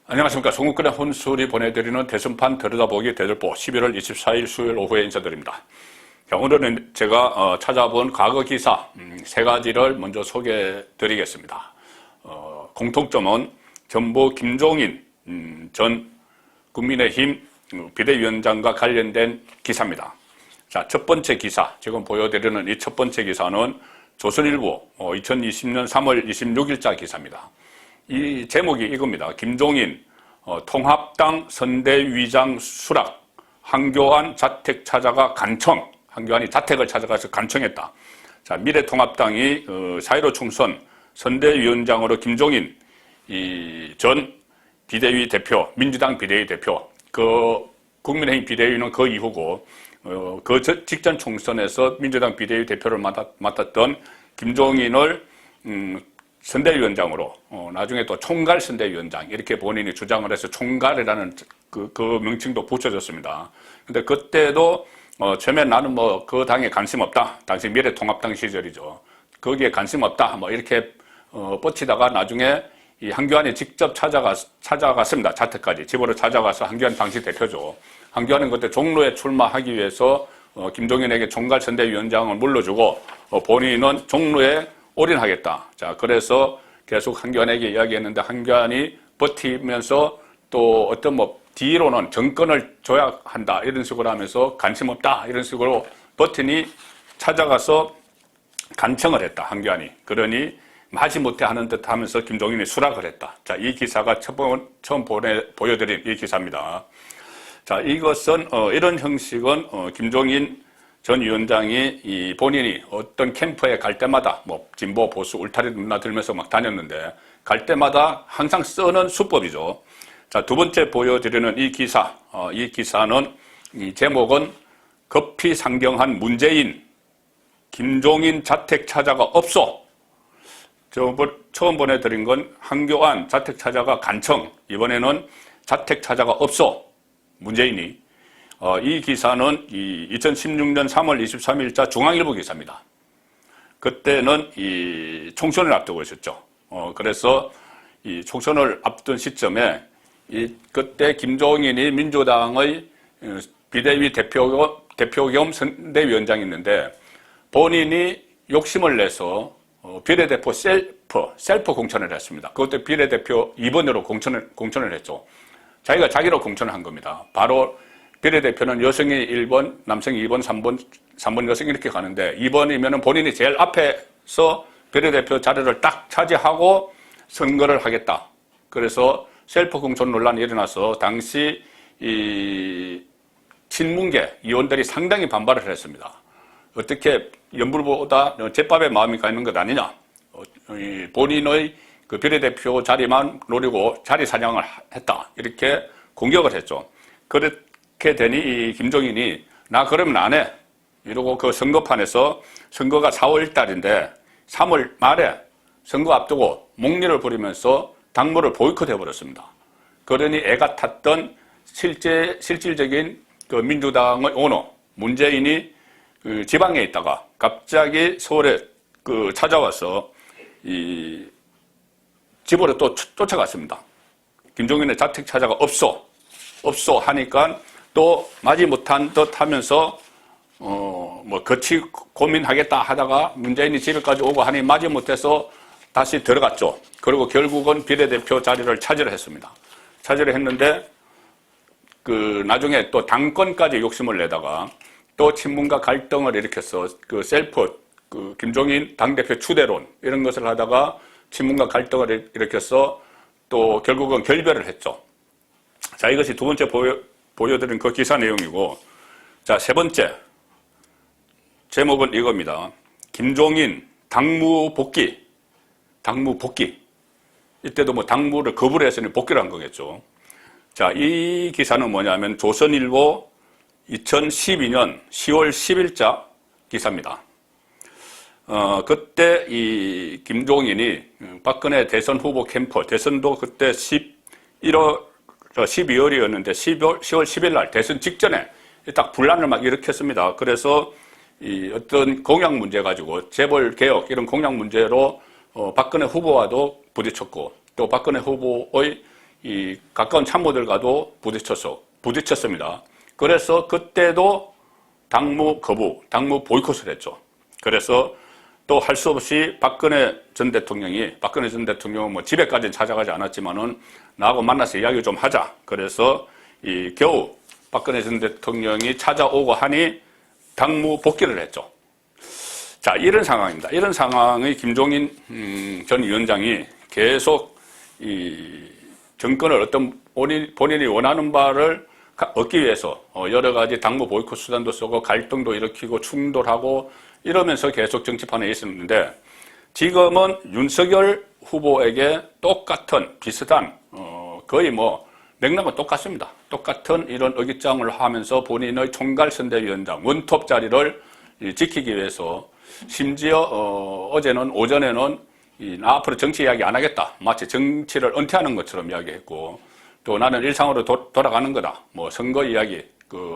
안녕하십니까. 송국근의 혼술이 보내드리는 대선판 들여다보기 대들보 11월 24일 수요일 오후에 인사드립니다. 자, 오늘은 제가 찾아본 과거 기사 세 가지를 먼저 소개해드리겠습니다. 공통점은 전부 김종인 전 국민의힘 비대위원장과 관련된 기사입니다. 자, 첫 번째 기사, 지금 보여드리는 이 첫 번째 기사는 조선일보 2020년 3월 26일자 기사입니다. 이 제목이 이겁니다. 김종인 통합당 선대위장 수락, 한교안 자택 찾아가 간청. 한교안이 자택을 찾아가서 간청했다. 자, 미래통합당이 4.15 총선 선대위원장으로 김종인 전 비대위 대표, 민주당 비대위 대표, 국민의힘 비대위는 그 이후고 그 직전 총선에서 민주당 비대위 대표를 맡았던 김종인을 선대위원장으로 나중에 또 총괄 선대위원장 이렇게 본인이 주장을 해서 총괄이라는 그 명칭도 붙여졌습니다. 근데 그때도 처음에 나는 뭐 그 당에 관심 없다. 당시 미래통합당 시절이죠. 거기에 관심 없다. 뭐 이렇게 뻗치다가 나중에 이 한교안이 직접 찾아갔습니다. 자택까지 집으로 찾아가서 한교안 당시 대표죠. 한교안은 그때 종로에 출마하기 위해서 김종인에게 총괄 선대위원장을 물려주고 본인은 종로에 올인하겠다. 자, 그래서 계속 한교안에게 이야기했는데 한교안이 버티면서 또 어떤 뒤로는 정권을 조약한다 이런 식으로 하면서 관심 없다 이런 식으로 버티니 찾아가서 간청을 했다. 한교안이. 그러니 마지못해 하는 듯 하면서 김종인이 수락을 했다. 자, 이 기사가 처음 보여드린 이 기사입니다. 자, 이것은 이런 형식은 김종인 전 위원장이 본인이 어떤 캠프에 갈 때마다 진보 보수 울타리 넘나들면서 막 다녔는데 갈 때마다 항상 쓰는 수법이죠. 자, 두 번째 보여드리는 이 기사, 이 기사는 이 제목은 급히 상경한 문재인 김종인 자택 찾아가 없어. 처음 보내드린 건 한교안 자택 찾아가 간청, 이번에는 자택 찾아가 없어. 문재인이. 이 기사는 2016년 3월 23일자 중앙일보 기사입니다. 그때는 이 총선을 앞두고 있었죠. 그래서 이 총선을 앞둔 시점에 그때 김종인이 민주당의 비대위 대표 겸 선대위원장이었는데 본인이 욕심을 내서 비례대표 셀프 공천을 했습니다. 그것도 비례대표 2번으로 공천을 했죠. 자기로 공천을 한 겁니다. 바로 비례대표는 여성이 1번, 남성이 2번, 3번 여성이 이렇게 가는데 2번이면 본인이 제일 앞에서 비례대표 자리를 딱 차지하고 선거를 하겠다. 그래서 셀프 공천 논란이 일어나서 당시 이 친문계 의원들이 상당히 반발을 했습니다. 어떻게 연불보다 제밥에 마음이 가 있는 것 아니냐. 본인의 그 비례대표 자리만 노리고 자리 사냥을 했다. 이렇게 공격을 했죠. 그렇게 되니 이 김종인이 나 그러면 안 해. 이러고 그 선거판에서 선거가 4월 달인데 3월 말에 선거 앞두고 목리를 부리면서 당무를 보이콧해버렸습니다. 그러니 애가 탔던 실질적인 그 민주당의 오너 문재인이 그 지방에 있다가 갑자기 서울에 찾아와서 이 집으로 또 쫓아갔습니다. 김종인의 자택 찾아가 없어 하니까 또 마지못한 듯 하면서 거치 고민하겠다 하다가 문재인이 집에까지 오고 하니 마지못해서 다시 들어갔죠. 그리고 결국은 비례대표 자리를 차지를 했습니다. 차지를 했는데 나중에 또 당권까지 욕심을 내다가 또 친문과 갈등을 일으켜서 김종인 당대표 추대론 이런 것을 하다가 친문과 갈등을 일으켜서 또 결국은 결별을 했죠. 자, 이것이 두 번째 보여드린 그 기사 내용이고, 자, 세 번째 제목은 이겁니다. 김종인 당무 복귀. 이때도 당무를 거부를 했으니 복귀를 한 거겠죠. 자, 이 기사는 뭐냐면 조선일보 2012년 10월 10일자 기사입니다. 그때 이 김종인이 박근혜 대선 후보 캠프, 대선도 그때 12월이었는데 10월 10일 날 대선 직전에 딱 분란을 막 일으켰습니다. 그래서 이 어떤 공약 문제 가지고 재벌 개혁 이런 공약 문제로 박근혜 후보와도 부딪혔고 또 박근혜 후보의 이 가까운 참모들과도 부딪혔습니다. 그래서 그때도 당무 거부, 당무 보이콧을 했죠. 그래서 또 할 수 없이 박근혜 전 대통령은 뭐 집에까지는 찾아가지 않았지만은 나하고 만나서 이야기 좀 하자. 그래서 겨우 박근혜 전 대통령이 찾아오고 하니 당무 복귀를 했죠. 자, 이런 상황입니다. 이런 상황의 김종인 전 위원장이 계속 이 정권을 어떤 본인이 원하는 바를 얻기 위해서 여러 가지 당무 보이콧 수단도 쓰고 갈등도 일으키고 충돌하고 이러면서 계속 정치판에 있었는데 지금은 윤석열 후보에게 똑같은 비슷한 거의 뭐 맥락은 똑같습니다. 똑같은 이런 의기장을 하면서 본인의 총괄선대위원장 원톱 자리를 지키기 위해서 심지어 어제는 오전에는 나 앞으로 정치 이야기 안 하겠다. 마치 정치를 은퇴하는 것처럼 이야기했고 또 나는 일상으로 돌아가는 거다. 뭐 선거 이야기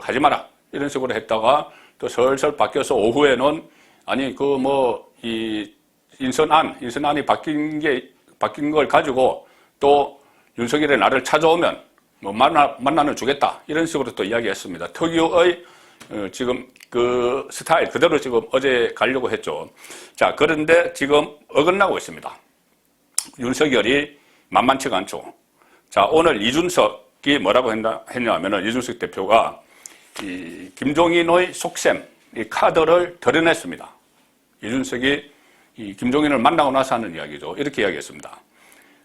하지 마라. 이런 식으로 했다가 또 슬슬 바뀌어서 오후에는 아니 이 인선안이 바뀐 걸 가지고 또 윤석열이 나를 찾아오면 뭐 만나는 주겠다. 이런 식으로 또 이야기했습니다. 특유의 지금 그 스타일 그대로 지금 어제 가려고 했죠. 자, 그런데 지금 어긋나고 있습니다. 윤석열이 만만치가 않죠. 자, 오늘 이준석이 뭐라고 했냐면은 이준석 대표가 이 김종인의 속셈, 이 카드를 드러냈습니다. 이준석이 이 김종인을 만나고 나서 하는 이야기죠. 이렇게 이야기했습니다.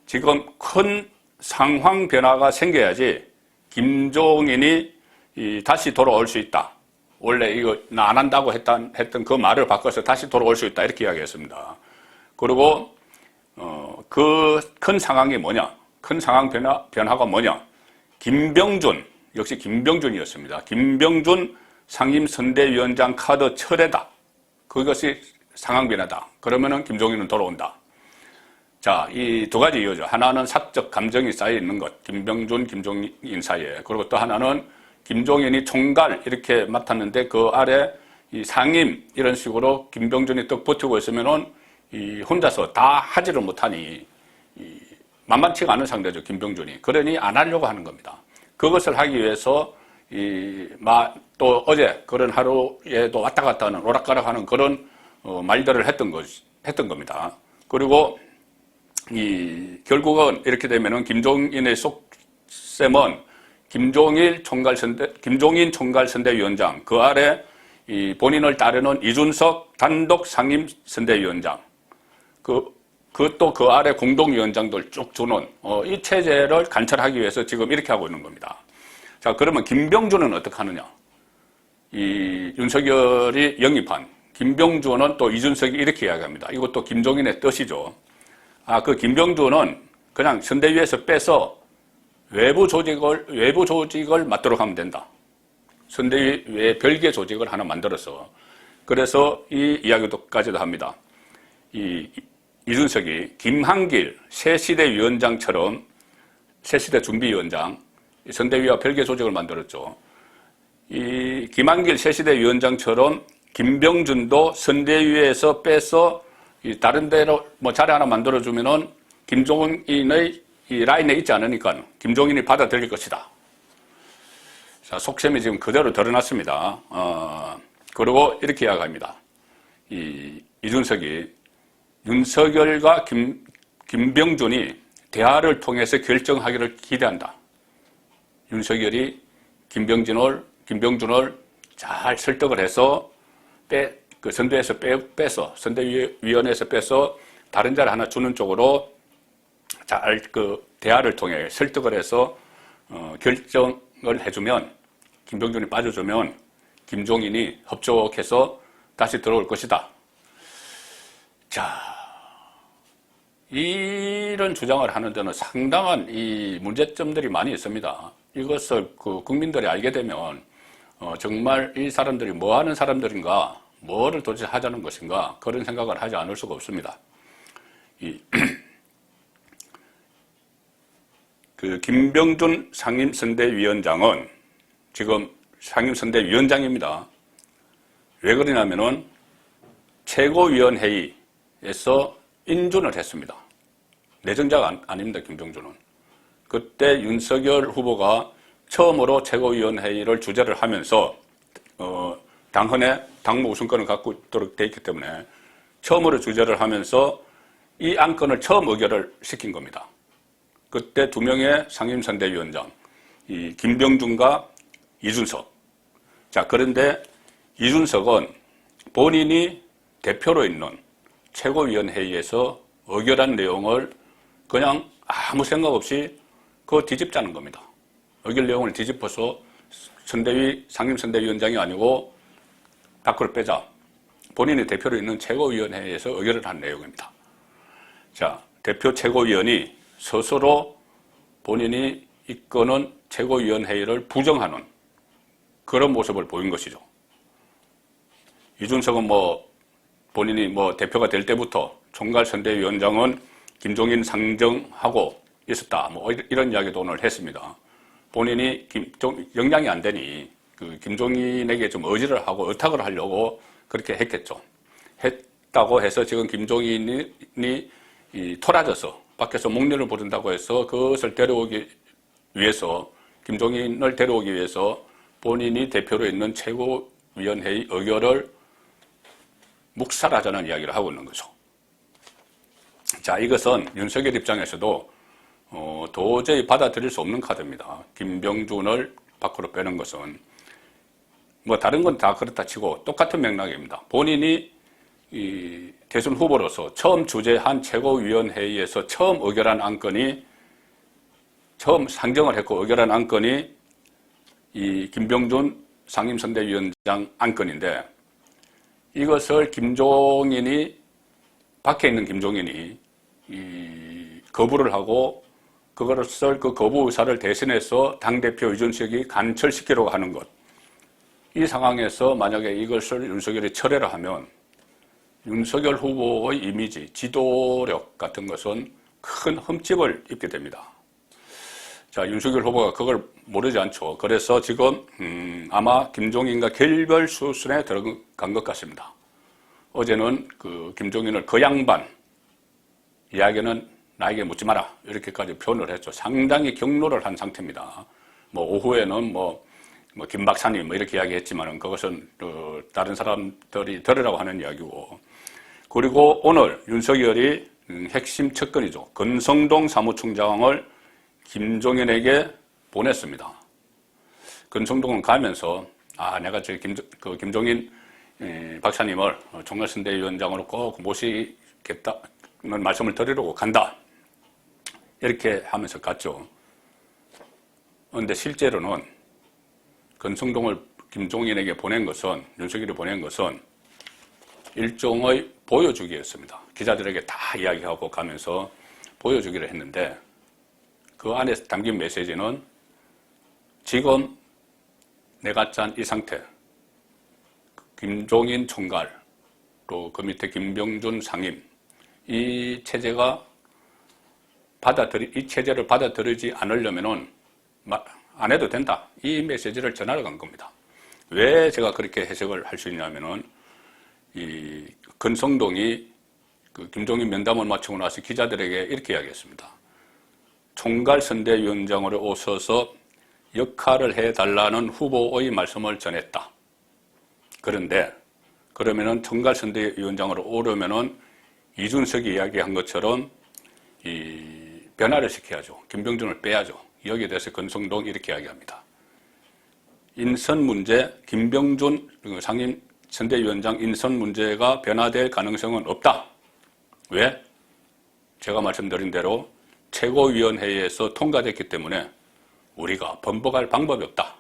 지금 큰 상황 변화가 생겨야지 김종인이 다시 돌아올 수 있다. 원래 이거 나 안 한다고 했던 그 말을 바꿔서 다시 돌아올 수 있다. 이렇게 이야기했습니다. 그리고 그 큰 상황이 뭐냐? 큰 상황 변화가 뭐냐? 김병준, 역시 김병준이었습니다. 김병준 상임선대위원장 카드 철회다. 그것이 상황 변화다. 그러면은 김종인은 돌아온다. 자, 이 두 가지 이유죠. 하나는 사적 감정이 쌓여 있는 것. 김병준, 김종인 사이에. 그리고 또 하나는 김종인이 총괄 이렇게 맡았는데 그 아래 이 상임 이런 식으로 김병준이 떡 버티고 있으면은 이 혼자서 다 하지를 못하니 만만치가 않은 상대죠. 김병준이. 그러니 안 하려고 하는 겁니다. 그것을 하기 위해서 또 어제 그런 하루에도 왔다 갔다 하는 오락가락 하는 그런 말들을 했던 겁니다. 그리고 결국은 이렇게 되면은 김종인의 속셈은 김종인 총괄선대위원장 그 아래 본인을 따르는 이준석 단독 상임선대위원장 그것도 그 아래 공동위원장들 쭉 주는 이 체제를 관철하기 위해서 지금 이렇게 하고 있는 겁니다. 자, 그러면 김병준은 어떻게 하느냐? 이 윤석열이 영입한 김병준은 또 이준석이 이렇게 이야기합니다. 이것도 김종인의 뜻이죠. 그 김병준은 그냥 선대위에서 빼서 외부 조직을 맡도록 하면 된다. 선대위 외에 별개 조직을 하나 만들어서 그래서 이 이야기도까지도 합니다. 이준석이 김한길 새시대 위원장처럼 새시대 준비위원장 선대위와 별개 조직을 만들었죠. 이 김한길 새시대 위원장처럼 김병준도 선대위에서 빼서 다른 데로 뭐 자리 하나 만들어주면은 김종인의 이 라인에 있지 않으니까 김종인이 받아들일 것이다. 자, 속셈이 지금 그대로 드러났습니다. 그리고 이렇게 이야기합니다. 이준석이 윤석열과 김병준이 대화를 통해서 결정하기를 기대한다. 윤석열이 김병준을 잘 설득을 해서 선대위에서 빼서 선대위원회에서 빼서 다른 자리 하나 주는 쪽으로 잘 대화를 통해 설득을 해서 결정을 해주면 김병준이 빠져주면 김종인이 협조해서 다시 들어올 것이다. 자, 이런 주장을 하는 데는 상당한 이 문제점들이 많이 있습니다. 이것을 국민들이 알게 되면 정말 이 사람들이 뭐 하는 사람들인가, 뭐를 도대체 하자는 것인가 그런 생각을 하지 않을 수가 없습니다. 김병준 상임선대위원장은 지금 상임선대위원장입니다. 왜 그러냐면은 최고위원회의에서 인준을 했습니다. 내정자가 아닙니다. 김병준은. 그때 윤석열 후보가 처음으로 최고위원회의를 주재를 하면서 당헌에 당무 우선권을 갖고 있도록 돼 있기 때문에 처음으로 주재를 하면서 이 안건을 처음 의결을 시킨 겁니다. 그때 두 명의 상임선대위원장, 이 김병준과 이준석. 자, 그런데 이준석은 본인이 대표로 있는 최고위원회의에서 의결한 내용을 그냥 아무 생각 없이 그거 뒤집자는 겁니다. 의결 내용을 뒤집어서 상임선대위원장이 아니고 밖으로 빼자. 본인이 대표로 있는 최고위원회에서 의결을 한 내용입니다. 자, 대표 최고위원이 스스로 본인이 이끄는 최고위원회의를 부정하는 그런 모습을 보인 것이죠. 이준석은 본인이 대표가 될 때부터 총괄선대위원장은 김종인 상정하고 있었다. 이런 이야기도 오늘 했습니다. 본인이 역량이 안 되니 김종인에게 좀 의지를 하고 의탁을 하려고 그렇게 했겠죠. 했다고 해서 지금 김종인이 토라져서 밖에서 목련을 부른다고 해서 그것을 데려오기 위해서 김종인을 데려오기 위해서 본인이 대표로 있는 최고위원회의 의결을 묵살하자는 이야기를 하고 있는 거죠. 자, 이것은 윤석열 입장에서도 도저히 받아들일 수 없는 카드입니다. 김병준을 밖으로 빼는 것은 다른 건 다 그렇다 치고 똑같은 맥락입니다. 본인이 이 대선 후보로서 처음 주재한 최고위원회의에서 처음 의결한 안건이 처음 상정을 했고 의결한 안건이 이 김병준 상임선대위원장 안건인데 이것을 밖에 있는 김종인이 거부를 하고 그것을 그 거부 의사를 대신해서 당대표 이준석이 간철시키려고 하는 것. 이 상황에서 만약에 이것을 윤석열이 철회를 하면 윤석열 후보의 이미지, 지도력 같은 것은 큰 흠집을 입게 됩니다. 자, 윤석열 후보가 그걸 모르지 않죠. 그래서 지금 아마 김종인과 결별 수순에 들어간 것 같습니다. 어제는 김종인을 그 양반 이야기는 나에게 묻지 마라 이렇게까지 표현을 했죠. 상당히 경로를 한 상태입니다. 오후에는 김 박사님 이렇게 이야기했지만은 그것은 다른 사람들이 들으라고 하는 이야기고. 그리고 오늘 윤석열이 핵심 척근이죠. 권성동 사무총장을 김종인에게 보냈습니다. 권성동은 가면서 내가 김종인 박사님을 총괄선대위원장으로 꼭 모시겠다는 말씀을 드리려고 간다. 이렇게 하면서 갔죠. 그런데 실제로는 권성동을 김종인에게 윤석열이 보낸 것은 일종의 보여주기였습니다. 기자들에게 다 이야기하고 가면서 보여주기를 했는데 그 안에 담긴 메시지는 지금 내가 짠 이 상태, 김종인 총괄, 또 그 밑에 김병준 상임, 이 체제를 받아들이지 않으려면은 안 해도 된다. 이 메시지를 전하러 간 겁니다. 왜 제가 그렇게 해석을 할 수 있냐면은 이 권성동이 김종인 면담을 마치고 나서 기자들에게 이렇게 이야기했습니다. 총괄선대위원장으로 오셔서 역할을 해달라는 후보의 말씀을 전했다. 그런데 그러면은 총괄선대위원장으로 오려면은 이준석이 이야기한 것처럼 변화를 시켜야죠. 김병준을 빼야죠. 여기에 대해서 권성동 이렇게 이야기합니다. 인선 문제, 김병준 상임 선대위원장 인선 문제가 변화될 가능성은 없다. 왜? 제가 말씀드린 대로 최고위원회의에서 통과됐기 때문에 우리가 번복할 방법이 없다.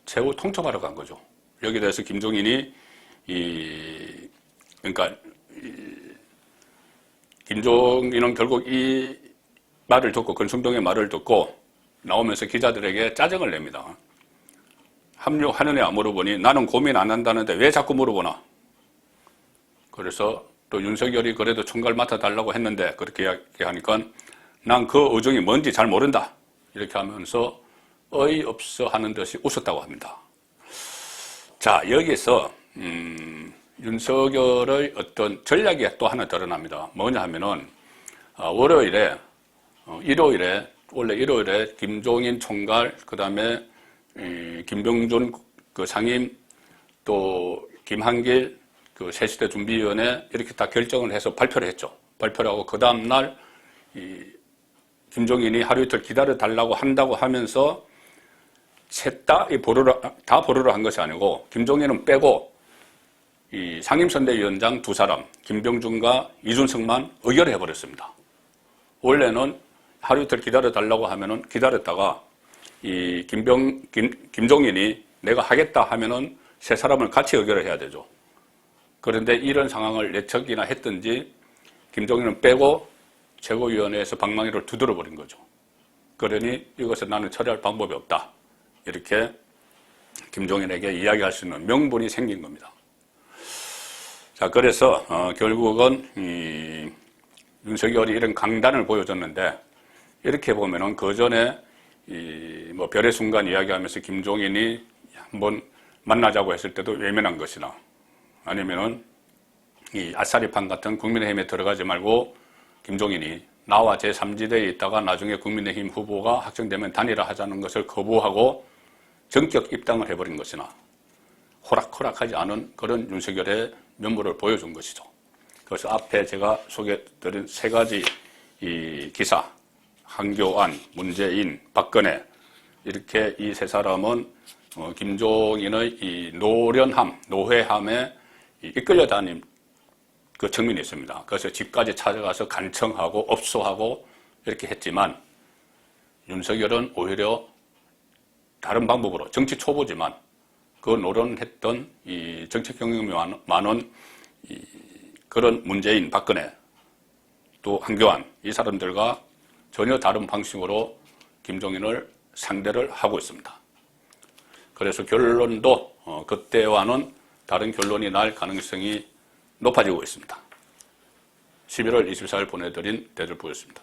최후 통첩하러 간 거죠. 여기에 대해서 김종인이 김종인은 결국 이 말을 듣고 권성동의 말을 듣고 나오면서 기자들에게 짜증을 냅니다. 합류하느냐 물어보니 나는 고민 안 한다는데 왜 자꾸 물어보나. 그래서 또 윤석열이 그래도 총괄 맡아달라고 했는데 그렇게 이야기하니까 난 그 의중이 뭔지 잘 모른다. 이렇게 하면서 어이없어 하는 듯이 웃었다고 합니다. 자, 여기서 윤석열의 어떤 전략이 또 하나 드러납니다. 뭐냐 하면은 월요일에 원래 일요일에 김종인 총괄, 그 다음에 김병준 그 상임, 또 김한길 그 새시대 준비위원회 이렇게 다 결정을 해서 발표를 했죠. 발표를 하고 그 다음날 김종인이 하루 이틀 기다려달라고 한다고 하면서 셋 다 보루를 한 것이 아니고 김종인은 빼고 이 상임선대위원장 두 사람, 김병준과 이준석만 의결을 해버렸습니다. 원래는 하루 이틀 기다려달라고 하면은 기다렸다가 이 김종인이 내가 하겠다 하면은 세 사람을 같이 의결을 해야 되죠. 그런데 이런 상황을 예측이나 했든지 김종인은 빼고 최고위원회에서 방망이를 두드려 버린 거죠. 그러니 이것을 나는 처리할 방법이 없다. 이렇게 김종인에게 이야기할 수 있는 명분이 생긴 겁니다. 자, 그래서 결국은 윤석열이 이런 강단을 보여줬는데 이렇게 보면은 그 전에 뭐 별의 순간 이야기하면서 김종인이 한번 만나자고 했을 때도 외면한 것이나 아니면은 이 아싸리판 같은 국민의힘에 들어가지 말고 김종인이 나와 제3지대에 있다가 나중에 국민의힘 후보가 확정되면 단일화하자는 것을 거부하고 전격 입당을 해버린 것이나 호락호락하지 않은 그런 윤석열의 면모를 보여준 것이죠. 그래서 앞에 제가 소개해드린 세 가지 이 기사, 한교안, 문재인, 박근혜 이렇게 이 세 사람은 김종인의 이 노회함에 이끌려 다닌 그 측면이 있습니다. 그래서 집까지 찾아가서 간청하고 업소하고 이렇게 했지만 윤석열은 오히려 다른 방법으로 정치 초보지만 그 노련했던 이 정책 경험이 많은 그런 문재인, 박근혜 또 한교안 이 사람들과 전혀 다른 방식으로 김종인을 상대를 하고 있습니다. 그래서 결론도 그때와는 다른 결론이 날 가능성이 높아지고 있습니다. 11월 24일 보내드린 대들보였습니다.